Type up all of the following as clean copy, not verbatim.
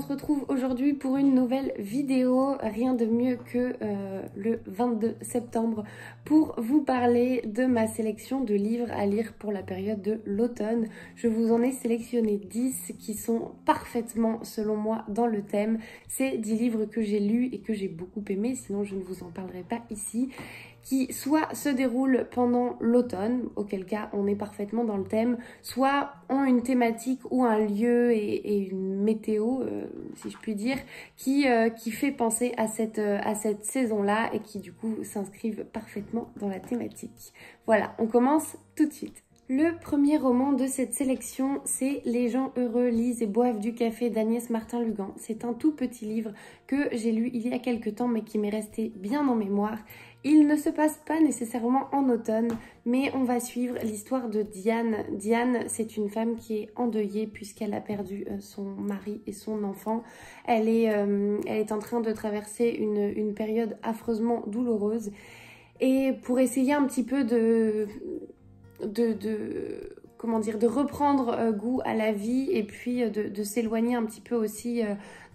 retrouve aujourd'hui pour une nouvelle vidéo. Rien de mieux que le 22 septembre pour vous parler de ma sélection de livres à lire pour la période de l'automne. Je vous en ai sélectionné 10 qui sont parfaitement, selon moi, dans le thème. C'est 10 livres que j'ai lus et que j'ai beaucoup aimés, sinon je ne vous en parlerai pas ici, qui soit se déroulent pendant l'automne, auquel cas on est parfaitement dans le thème, soit ont une thématique ou un lieu et une météo, si je puis dire, qui fait penser à cette saison-là et qui du coup s'inscrivent parfaitement dans la thématique. Voilà, on commence tout de suite. Le premier roman de cette sélection, c'est Les gens heureux lisent et boivent du café d'Agnès Martin-Lugan. C'est un tout petit livre que j'ai lu il y a quelques temps mais qui m'est resté bien en mémoire. Il ne se passe pas nécessairement en automne, mais on va suivre l'histoire de Diane. Diane, c'est une femme qui est endeuillée puisqu'elle a perdu son mari et son enfant. Elle est en train de traverser une période affreusement douloureuse. Et pour essayer un petit peu de reprendre goût à la vie et puis de s'éloigner un petit peu aussi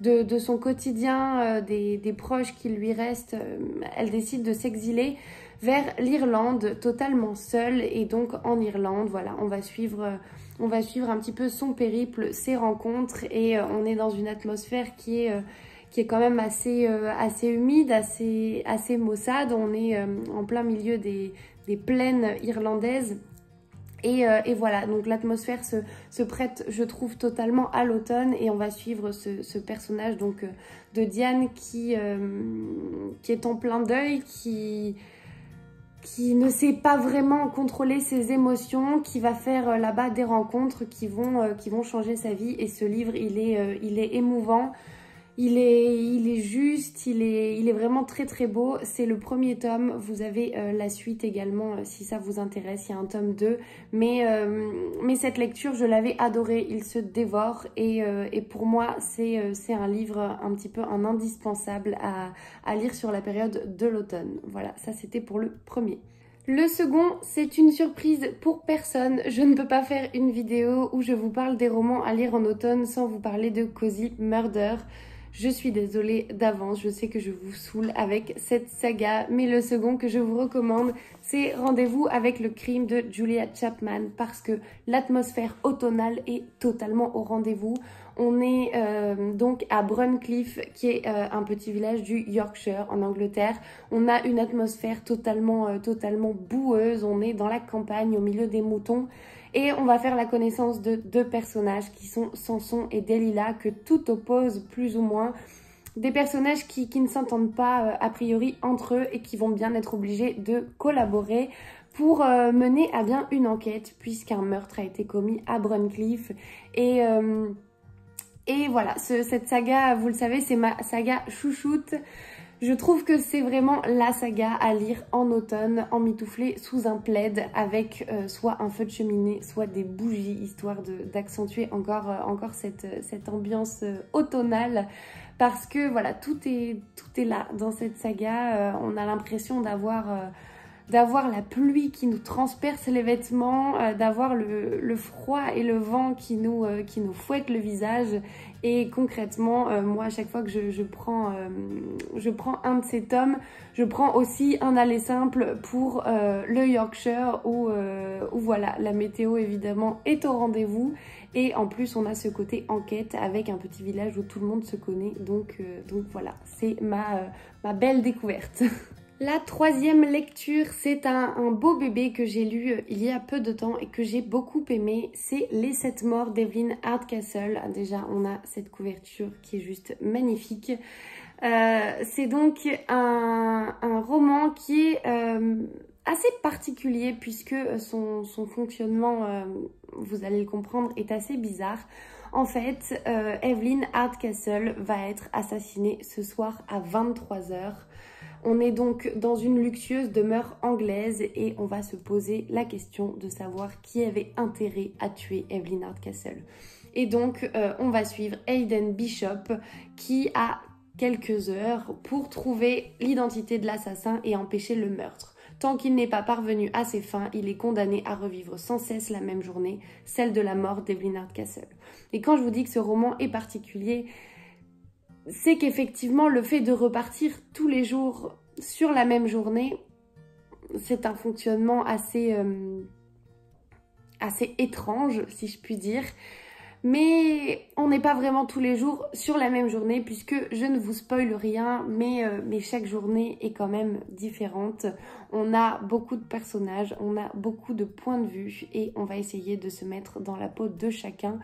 de son quotidien, des proches qui lui restent, elle décide de s'exiler vers l'Irlande totalement seule. Et donc en Irlande, voilà, on va suivre un petit peu son périple, ses rencontres, et on est dans une atmosphère qui est quand même assez humide, assez maussade. On est en plein milieu des plaines irlandaises. Et voilà, donc l'atmosphère se prête, je trouve, totalement à l'automne, et on va suivre ce personnage donc de Diane qui est en plein deuil, qui ne sait pas vraiment contrôler ses émotions, qui va faire là-bas des rencontres qui vont changer sa vie. Et ce livre, il est émouvant. Il est juste, il est vraiment très très beau. C'est le premier tome, vous avez la suite également si ça vous intéresse, il y a un tome 2. Mais cette lecture, je l'avais adoré, il se dévore, et pour moi c'est un livre un petit peu un indispensable à lire sur la période de l'automne. Voilà, ça c'était pour le premier. Le second, c'est une surprise pour personne. Je ne peux pas faire une vidéo où je vous parle des romans à lire en automne sans vous parler de Cozy Murder. Je suis désolée d'avance, je sais que je vous saoule avec cette saga, mais le second que je vous recommande, c'est Rendez-vous avec le crime de Julia Chapman, parce que l'atmosphère automnale est totalement au rendez-vous. On est donc à Bruncliffe, qui est un petit village du Yorkshire en Angleterre. On a une atmosphère totalement boueuse, on est dans la campagne au milieu des moutons. Et on va faire la connaissance de deux personnages qui sont Samson et Delilah, que tout oppose plus ou moins. Des personnages qui ne s'entendent pas a priori entre eux et qui vont bien être obligés de collaborer pour mener à bien une enquête, puisqu'un meurtre a été commis à Bruncliffe. Et voilà, cette saga, vous le savez, c'est ma saga chouchoute. Je trouve que c'est vraiment la saga à lire en automne, emmitouflée sous un plaid, avec soit un feu de cheminée, soit des bougies, histoire d'accentuer encore cette ambiance automnale. Parce que voilà, tout est là dans cette saga. On a l'impression d'avoir la pluie qui nous transperce les vêtements, d'avoir le froid et le vent qui nous fouettent le visage. Et concrètement, moi, à chaque fois que je prends un de ces tomes, je prends aussi un aller simple pour le Yorkshire où voilà, la météo évidemment est au rendez-vous. Et en plus, on a ce côté enquête avec un petit village où tout le monde se connaît. Donc voilà, c'est ma belle découverte. La troisième lecture, c'est un beau bébé que j'ai lu il y a peu de temps et que j'ai beaucoup aimé. C'est Les 7 morts d'Evelyn Hardcastle. Déjà, on a cette couverture qui est juste magnifique. C'est donc un roman qui est assez particulier, puisque son fonctionnement, vous allez le comprendre, est assez bizarre. En fait, Evelyn Hardcastle va être assassinée ce soir à 23 h. On est donc dans une luxueuse demeure anglaise et on va se poser la question de savoir qui avait intérêt à tuer Evelyn Hardcastle. Et donc, on va suivre Aidan Bishop qui a quelques heures pour trouver l'identité de l'assassin et empêcher le meurtre. Tant qu'il n'est pas parvenu à ses fins, il est condamné à revivre sans cesse la même journée, celle de la mort d'Evelyn Hardcastle. Et quand je vous dis que ce roman est particulier, c'est qu'effectivement, le fait de repartir tous les jours sur la même journée, c'est un fonctionnement assez étrange, si je puis dire. Mais on n'est pas vraiment tous les jours sur la même journée, puisque je ne vous spoile rien, mais chaque journée est quand même différente. On a beaucoup de personnages, on a beaucoup de points de vue, et on va essayer de se mettre dans la peau de chacun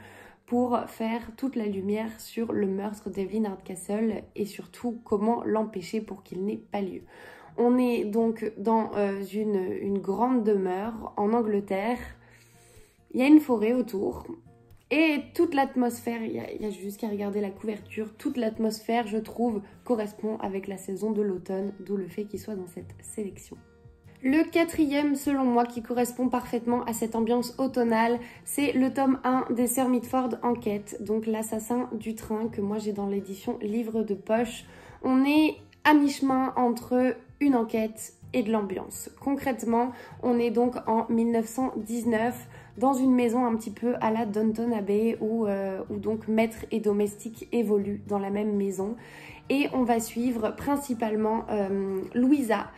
pour faire toute la lumière sur le meurtre d'Evelyn Hardcastle et surtout comment l'empêcher pour qu'il n'ait pas lieu. On est donc dans une grande demeure en Angleterre. Il y a une forêt autour et toute l'atmosphère, il y a juste qu'à regarder la couverture, toute l'atmosphère, je trouve, correspond avec la saison de l'automne, d'où le fait qu'il soit dans cette sélection. Le quatrième, selon moi, qui correspond parfaitement à cette ambiance automnale, c'est le tome 1 des Sœurs Mitford Enquête, donc l'assassin du train que moi j'ai dans l'édition livre de poche. On est à mi-chemin entre une enquête et de l'ambiance. Concrètement, on est donc en 1919 dans une maison un petit peu à la Downton Abbey où donc maître et domestique évoluent dans la même maison. Et on va suivre principalement Louisa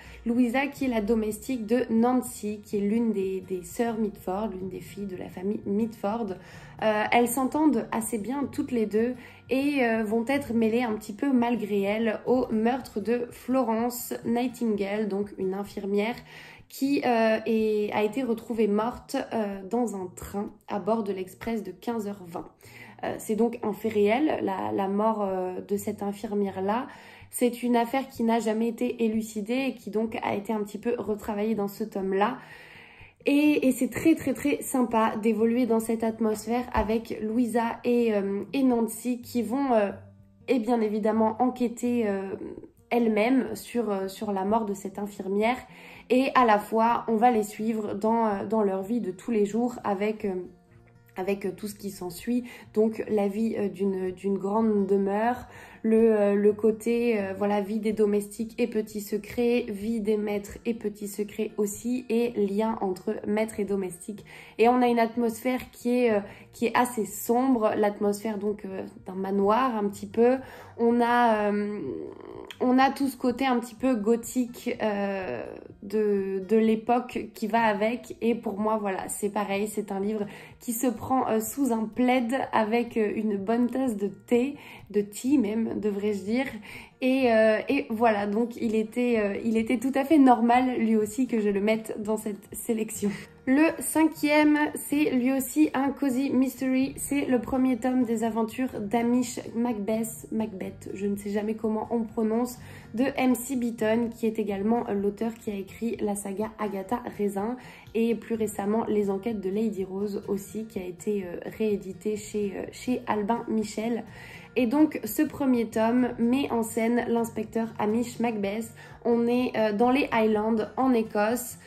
qui est la domestique de Nancy, qui est l'une des sœurs Mitford, l'une des filles de la famille Mitford. Elles s'entendent assez bien toutes les deux et vont être mêlées un petit peu malgré elles au meurtre de Florence Nightingale, donc une infirmière qui a été retrouvée morte dans un train à bord de l'Express de 15h20. C'est donc un fait réel, la mort de cette infirmière-là. C'est une affaire qui n'a jamais été élucidée et qui donc a été un petit peu retravaillée dans ce tome-là. Et c'est très très très sympa d'évoluer dans cette atmosphère avec Louisa et Nancy qui vont et bien évidemment enquêter elles-mêmes sur la mort de cette infirmière. Et à la fois, on va les suivre dans leur vie de tous les jours avec tout ce qui s'ensuit, donc la vie d'une grande demeure, le côté, voilà, vie des domestiques et petits secrets, vie des maîtres et petits secrets aussi, et lien entre maîtres et domestiques. Et on a une atmosphère qui est assez sombre, l'atmosphère donc d'un manoir un petit peu. On a tout ce côté un petit peu gothique de l'époque qui va avec, et pour moi voilà, c'est pareil, c'est un livre qui se prend sous un plaid avec une bonne tasse de thé, de tea même devrais-je dire, et voilà, donc il était tout à fait normal lui aussi que je le mette dans cette sélection. Le cinquième, c'est lui aussi un cozy mystery, c'est le premier tome des aventures d'Amish Macbeth, je ne sais jamais comment on prononce, de M.C. Beaton, qui est également l'auteur qui a écrit la saga Agatha Raisin et plus récemment Les Enquêtes de Lady Rose aussi, qui a été réédité chez Albin Michel. Et donc ce premier tome met en scène l'inspecteur Hamish Macbeth. On est dans les Highlands en Écosse.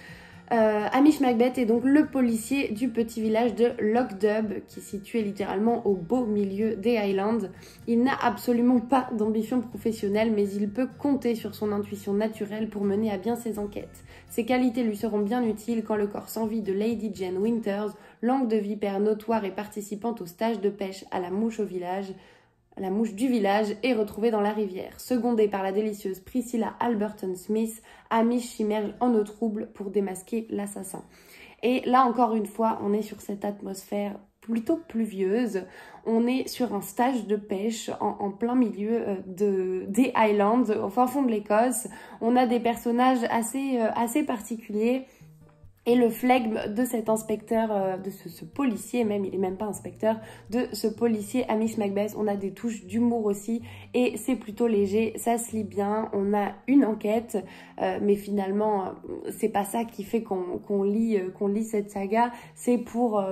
Hamish Macbeth est donc le policier du petit village de Lockdub, qui est situé littéralement au beau milieu des Highlands. Il n'a absolument pas d'ambition professionnelle, mais il peut compter sur son intuition naturelle pour mener à bien ses enquêtes. Ses qualités lui seront bien utiles quand le corps sans vie de Lady Jane Winters, langue de vipère notoire et participante au stage de pêche à la mouche du village, est retrouvée dans la rivière. Secondée par la délicieuse Priscilla Alberton Smith, Hamish s'immerge en eau trouble pour démasquer l'assassin. Et là encore une fois, on est sur cette atmosphère plutôt pluvieuse. On est sur un stage de pêche en plein milieu des Highlands, au fin fond de l'Écosse. On a des personnages assez particuliers. Et le flegme de cet inspecteur, de ce policier même, il est même pas inspecteur, de ce policier Hamish Macbeth, on a des touches d'humour aussi et c'est plutôt léger, ça se lit bien, on a une enquête, mais finalement c'est pas ça qui fait qu'on lit cette saga, c'est pour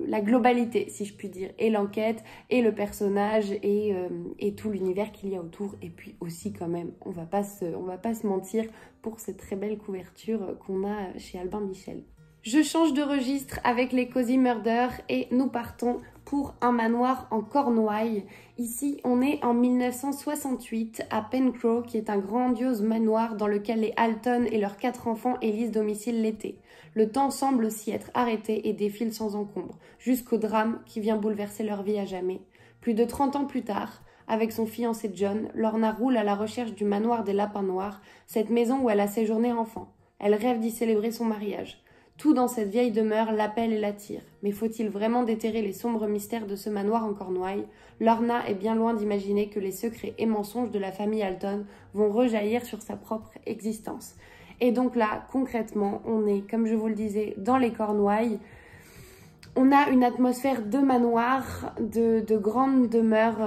la globalité, si je puis dire, et l'enquête, et le personnage, et tout l'univers qu'il y a autour, et puis aussi quand même, on va pas se mentir, pour cette très belle couverture qu'on a chez Albin Michel. Je change de registre avec les Cozy Murder et nous partons pour un manoir en Cornouailles. Ici, on est en 1968 à Pencrow, qui est un grandiose manoir dans lequel les Alton et leurs 4 enfants élisent domicile l'été. Le temps semble s'y être arrêté et défile sans encombre, jusqu'au drame qui vient bouleverser leur vie à jamais. Plus de 30 ans plus tard, Avec son fiancé John, Lorna roule à la recherche du manoir des Lapins Noirs, cette maison où elle a séjourné enfant. Elle rêve d'y célébrer son mariage. Tout dans cette vieille demeure l'appelle et l'attire. Mais faut-il vraiment déterrer les sombres mystères de ce manoir en Cornouailles? Lorna est bien loin d'imaginer que les secrets et mensonges de la famille Alton vont rejaillir sur sa propre existence. Et donc là, concrètement, on est, comme je vous le disais, dans les Cornouailles. On a une atmosphère de manoir, de grande demeure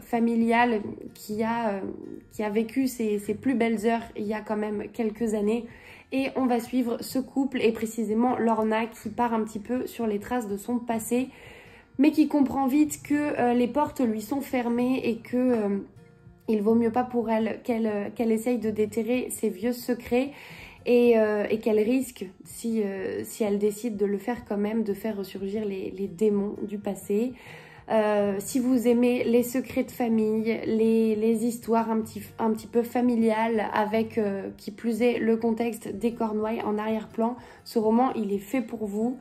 familiale qui a vécu ses plus belles heures il y a quand même quelques années. Et on va suivre ce couple et précisément Lorna qui part un petit peu sur les traces de son passé, mais qui comprend vite que les portes lui sont fermées et que il vaut mieux pas pour elle qu'elle essaye de déterrer ses vieux secrets et qu'elle risque, si elle décide de le faire quand même, de faire ressurgir les démons du passé. Si vous aimez les secrets de famille, les histoires un petit peu familiales avec, qui plus est, le contexte des Cornouailles en arrière-plan, ce roman, il est fait pour vous.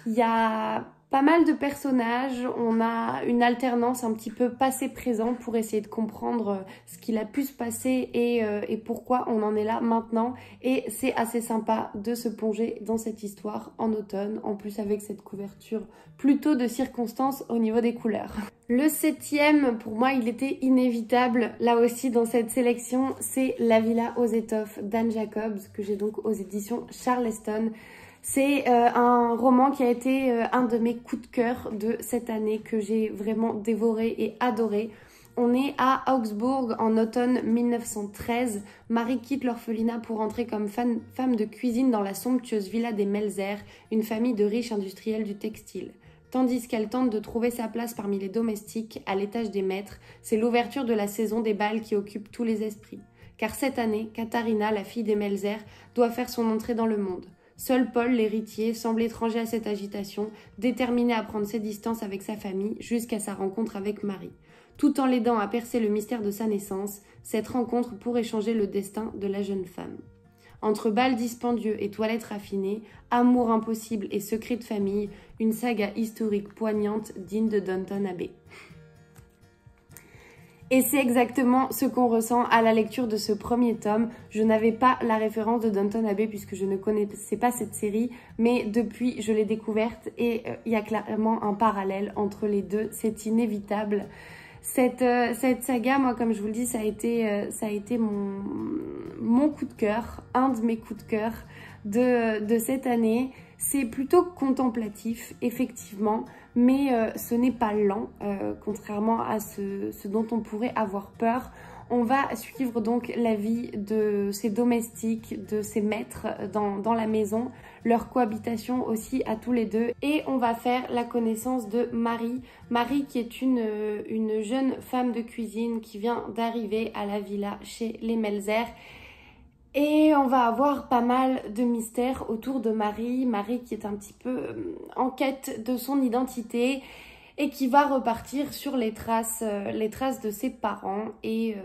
Il y a pas mal de personnages, on a une alternance un petit peu passé-présent pour essayer de comprendre ce qu'il a pu se passer et pourquoi on en est là maintenant. Et c'est assez sympa de se plonger dans cette histoire en automne, en plus avec cette couverture plutôt de circonstances au niveau des couleurs. Le 7e, pour moi, il était inévitable, là aussi dans cette sélection, c'est La Villa aux étoffes d'Anne Jacobs, que j'ai donc aux éditions Charleston. C'est un roman qui a été un de mes coups de cœur de cette année, que j'ai vraiment dévoré et adoré. On est à Augsbourg en automne 1913. Marie quitte l'orphelinat pour entrer comme femme de cuisine dans la somptueuse villa des Melzer, une famille de riches industriels du textile. Tandis qu'elle tente de trouver sa place parmi les domestiques, à l'étage des maîtres, c'est l'ouverture de la saison des bals qui occupe tous les esprits. Car cette année, Katharina, la fille des Melzer, doit faire son entrée dans le monde. Seul Paul, l'héritier, semble étranger à cette agitation, déterminé à prendre ses distances avec sa famille jusqu'à sa rencontre avec Marie. Tout en l'aidant à percer le mystère de sa naissance, cette rencontre pourrait changer le destin de la jeune femme. Entre bals dispendieux et toilettes raffinées, amour impossible et secrets de famille, une saga historique poignante digne de Downton Abbey. Et c'est exactement ce qu'on ressent à la lecture de ce premier tome. Je n'avais pas la référence de Downton Abbey puisque je ne connaissais pas cette série, mais depuis je l'ai découverte et il y a clairement un parallèle entre les deux, c'est inévitable. Cette saga, moi comme je vous le dis, ça a été mon coup de cœur, un de mes coups de cœur de cette année. C'est plutôt contemplatif, effectivement, mais ce n'est pas lent, contrairement à ce dont on pourrait avoir peur. On va suivre donc la vie de ces domestiques, de ces maîtres dans la maison, leur cohabitation aussi à tous les deux. Et on va faire la connaissance de Marie. Marie qui est une jeune femme de cuisine qui vient d'arriver à la villa chez les Melzer. Et on va avoir pas mal de mystères autour de Marie. Marie qui est un petit peu en quête de son identité et qui va repartir sur les traces de ses parents. Et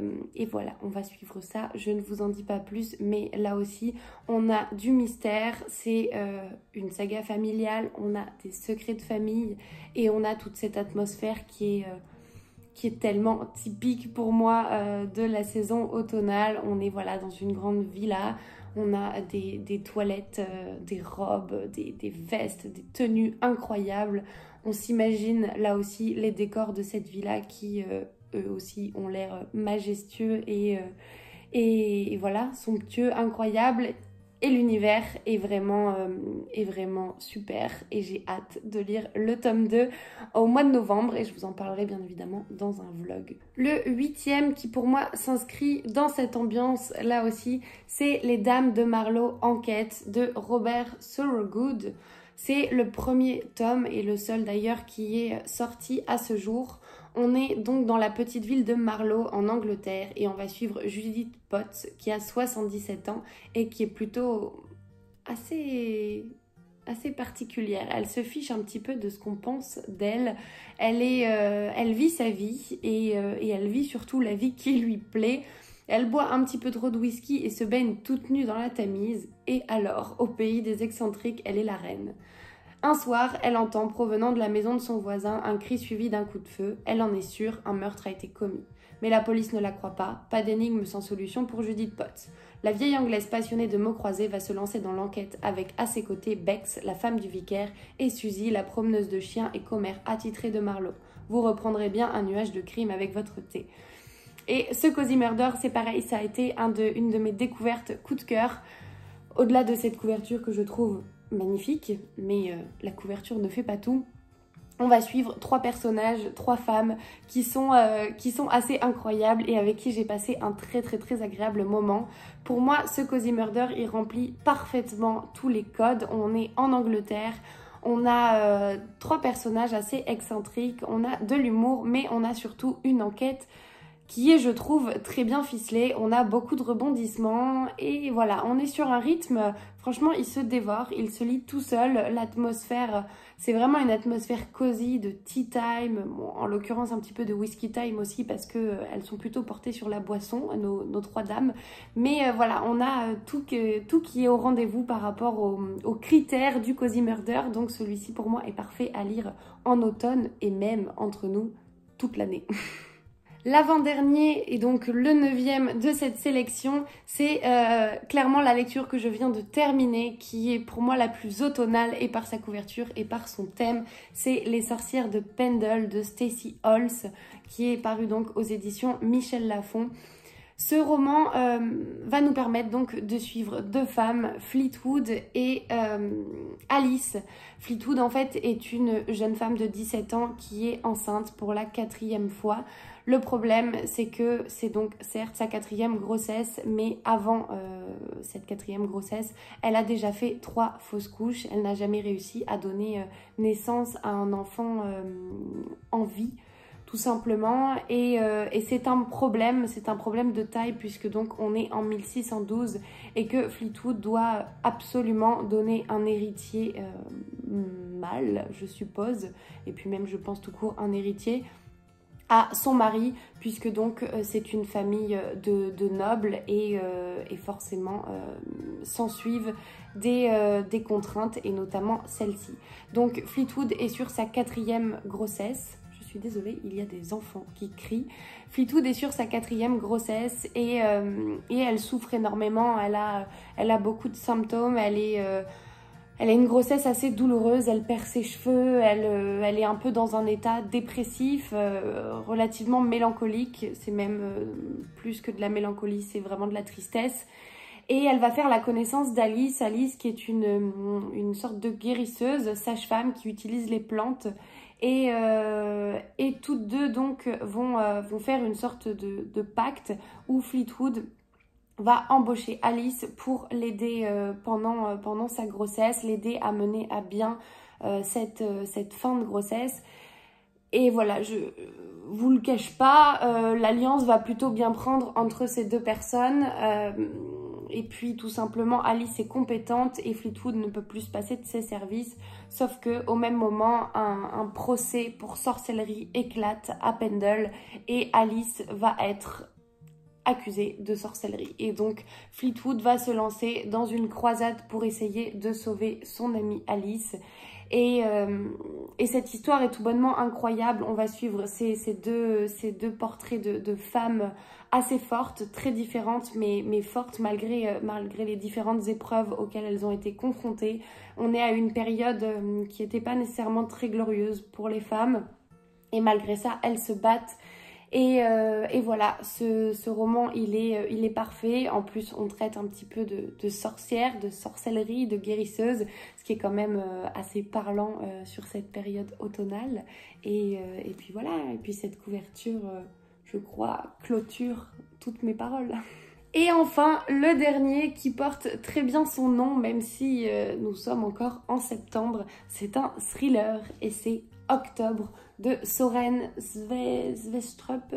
voilà, on va suivre ça. Je ne vous en dis pas plus, mais là aussi, on a du mystère. C'est une saga familiale, on a des secrets de famille et on a toute cette atmosphère qui est tellement typique pour moi de la saison automnale. On est voilà dans une grande villa, on a des toilettes, des robes, des vestes, des tenues incroyables. On s'imagine là aussi les décors de cette villa qui eux aussi ont l'air majestueux et voilà, somptueux, incroyables. Et l'univers est vraiment super et j'ai hâte de lire le tome 2 au mois de novembre et je vous en parlerai bien évidemment dans un vlog. Le 8e qui pour moi s'inscrit dans cette ambiance là aussi, c'est Les Dames de Marlowe Enquête de Robert Thorogood. C'est le premier tome et le seul d'ailleurs qui est sorti à ce jour. On est donc dans la petite ville de Marlow en Angleterre et on va suivre Judith Potts qui a 77 ans et qui est plutôt assez particulière. Elle se fiche un petit peu de ce qu'on pense d'elle. Elle vit sa vie et elle vit surtout la vie qui lui plaît. Elle boit un petit peu trop de whisky et se baigne toute nue dans la Tamise. Et alors, au pays des excentriques, elle est la reine. Un soir, elle entend, provenant de la maison de son voisin, un cri suivi d'un coup de feu. Elle en est sûre, un meurtre a été commis. Mais la police ne la croit pas d'énigme sans solution pour Judith Potts. La vieille Anglaise passionnée de mots croisés va se lancer dans l'enquête avec à ses côtés Bex, la femme du vicaire, et Suzy, la promeneuse de chiens et commère attitrée de Marlowe. Vous reprendrez bien un nuage de crime avec votre thé. Et ce Cozy Murder, c'est pareil, ça a été une de mes découvertes coup de cœur. Au-delà de cette couverture que je trouve magnifique, mais la couverture ne fait pas tout. On va suivre 3 personnages, 3 femmes qui sont assez incroyables et avec qui j'ai passé un très agréable moment. Pour moi, ce Cozy Murder, il remplit parfaitement tous les codes. On est en Angleterre, on a 3 personnages assez excentriques, on a de l'humour, mais on a surtout une enquête qui est, je trouve, très bien ficelée. On a beaucoup de rebondissements et voilà, on est sur un rythme, franchement, il se dévore, il se lit tout seul. L'atmosphère, c'est vraiment une atmosphère cosy, de tea time, bon, en l'occurrence un petit peu de whisky time aussi parce que elles sont plutôt portées sur la boisson, nos 3 dames. Mais voilà, on a tout qui est au rendez-vous par rapport aux critères du Cozy Murder. Donc celui-ci pour moi est parfait à lire en automne et même entre nous toute l'année. L'avant-dernier et donc le 9e de cette sélection, c'est clairement la lecture que je viens de terminer, qui est pour moi la plus automnale et par sa couverture et par son thème. C'est Les sorcières de Pendle de Stacey Holz, qui est paru donc aux éditions Michel Lafon. Ce roman va nous permettre donc de suivre 2 femmes, Fleetwood et Alice. Fleetwood en fait est une jeune femme de 17 ans qui est enceinte pour la 4e fois. Le problème c'est que c'est donc certes sa 4e grossesse, mais avant cette 4e grossesse, elle a déjà fait 3 fausses couches. Elle n'a jamais réussi à donner naissance à un enfant en vie, tout simplement, et c'est un problème de taille puisque donc on est en 1612 et que Fleetwood doit absolument donner un héritier mâle, je suppose, et puis même je pense tout court un héritier à son mari, puisque donc c'est une famille de nobles et forcément s'ensuivent des contraintes et notamment celle-ci. Donc Fleetwood est sur sa 4e grossesse. Je suis désolée, il y a des enfants qui crient. Fleetwood est sur sa 4e grossesse et elle souffre énormément. Elle a beaucoup de symptômes. Elle a une grossesse assez douloureuse. Elle perd ses cheveux. Elle est un peu dans un état dépressif, relativement mélancolique. C'est même plus que de la mélancolie, c'est vraiment de la tristesse. Et elle va faire la connaissance d'Alice. Alice qui est une sorte de guérisseuse, sage-femme qui utilise les plantes. Et toutes deux donc vont faire une sorte de pacte où Fleetwood va embaucher Alice pour l'aider pendant sa grossesse, l'aider à mener à bien cette fin de grossesse. Et voilà, je vous le cache pas, l'alliance va plutôt bien prendre entre ces 2 personnes. Et puis tout simplement Alice est compétente et Fleetwood ne peut plus se passer de ses services. Sauf que au même moment un procès pour sorcellerie éclate à Pendle et Alice va être accusée de sorcellerie. Et donc Fleetwood va se lancer dans une croisade pour essayer de sauver son amie Alice. Et cette histoire est tout bonnement incroyable. On va suivre ces deux portraits de femmes assez fortes, très différentes, mais fortes malgré les différentes épreuves auxquelles elles ont été confrontées. On est à une période qui n'était pas nécessairement très glorieuse pour les femmes. Et malgré ça, elles se battent. Et voilà, ce roman, il est parfait. En plus, on traite un petit peu de sorcières, de sorcellerie, de guérisseuse, ce qui est quand même assez parlant sur cette période automnale. Et puis voilà, et puis cette couverture, je crois, clôture toutes mes paroles. Et enfin, le dernier qui porte très bien son nom, même si nous sommes encore en septembre, c'est un thriller et c'est Octobre de Soren Sveistrup,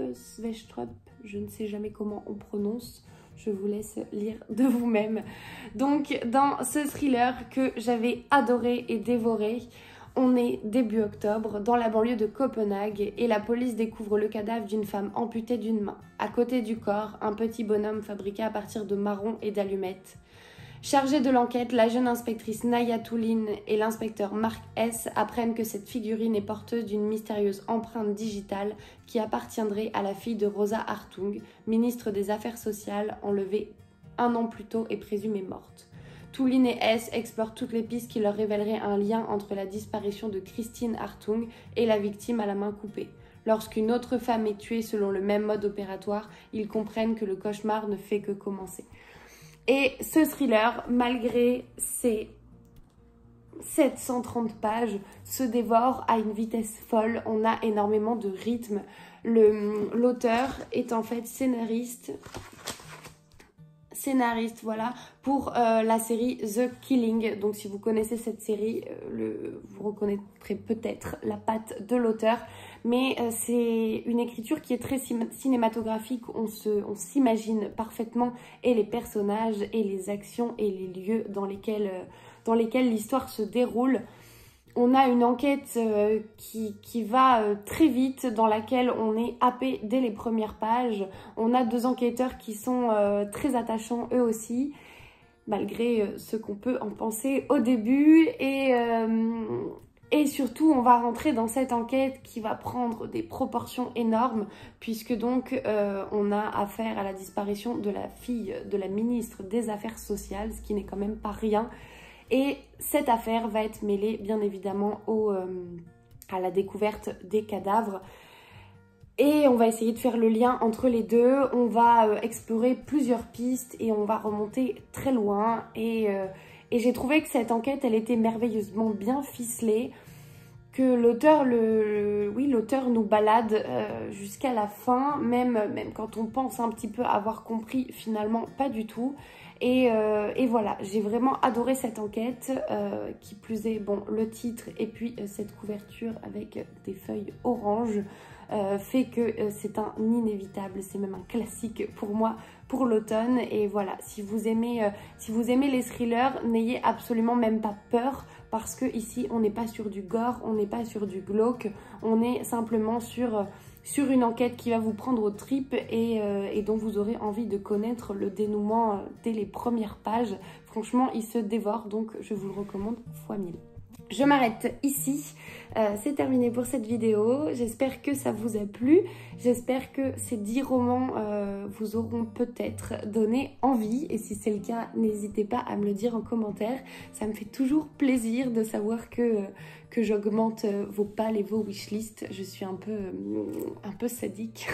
je ne sais jamais comment on prononce, je vous laisse lire de vous-même. Donc dans ce thriller que j'avais adoré et dévoré, on est début octobre dans la banlieue de Copenhague et la police découvre le cadavre d'une femme amputée d'une main. À côté du corps, un petit bonhomme fabriqué à partir de marrons et d'allumettes. Chargée de l'enquête, la jeune inspectrice Naya Toulin et l'inspecteur Mark S. apprennent que cette figurine est porteuse d'une mystérieuse empreinte digitale qui appartiendrait à la fille de Rosa Hartung, ministre des Affaires sociales, enlevée 1 an plus tôt et présumée morte. Toulin et S explorent toutes les pistes qui leur révéleraient un lien entre la disparition de Christine Hartung et la victime à la main coupée. Lorsqu'une autre femme est tuée selon le même mode opératoire, ils comprennent que le cauchemar ne fait que commencer. Et ce thriller, malgré ses 730 pages, se dévore à une vitesse folle. On a énormément de rythme. L'auteur est en fait scénariste voilà, pour la série The Killing. Donc si vous connaissez cette série, vous reconnaîtrez peut-être la patte de l'auteur. Mais c'est une écriture qui est très cinématographique. On s'imagine parfaitement et les personnages et les actions et les lieux dans lesquels l'histoire se déroule. On a une enquête qui va très vite, dans laquelle on est happé dès les premières pages. On a 2 enquêteurs qui sont très attachants eux aussi, malgré ce qu'on peut en penser au début. Et surtout, on va rentrer dans cette enquête qui va prendre des proportions énormes, puisque donc on a affaire à la disparition de la fille de la ministre des Affaires sociales, ce qui n'est quand même pas rien. Et cette affaire va être mêlée bien évidemment à la découverte des cadavres. Et on va essayer de faire le lien entre les deux. On va explorer plusieurs pistes et on va remonter très loin. Et j'ai trouvé que cette enquête, elle était merveilleusement bien ficelée. Que l'auteur nous balade jusqu'à la fin, même quand on pense un petit peu avoir compris, finalement pas du tout. Et voilà, j'ai vraiment adoré cette enquête, qui plus est, bon, le titre et puis cette couverture avec des feuilles oranges fait que c'est un inévitable, c'est même un classique pour moi pour l'automne. Et voilà, si vous aimez les thrillers, n'ayez absolument même pas peur, parce que ici on n'est pas sur du gore, on n'est pas sur du glauque, on est simplement sur une enquête qui va vous prendre aux tripes et dont vous aurez envie de connaître le dénouement dès les premières pages. Franchement, il se dévore, donc je vous le recommande fois 1000. Je m'arrête ici, c'est terminé pour cette vidéo. J'espère que ça vous a plu, j'espère que ces 10 romans vous auront peut-être donné envie, et si c'est le cas, n'hésitez pas à me le dire en commentaire. Ça me fait toujours plaisir de savoir que j'augmente vos pales et vos wishlists. Je suis un peu sadique,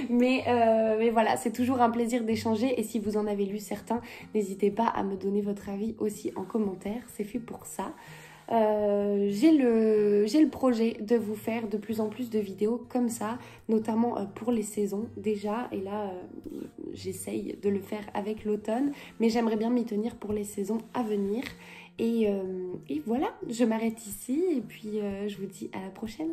mais voilà, c'est toujours un plaisir d'échanger, et si vous en avez lu certains, n'hésitez pas à me donner votre avis aussi en commentaire, c'est fait pour ça. J'ai le projet de vous faire de plus en plus de vidéos comme ça, notamment pour les saisons déjà, et là j'essaye de le faire avec l'automne, mais j'aimerais bien m'y tenir pour les saisons à venir. Et voilà, je m'arrête ici et puis je vous dis à la prochaine.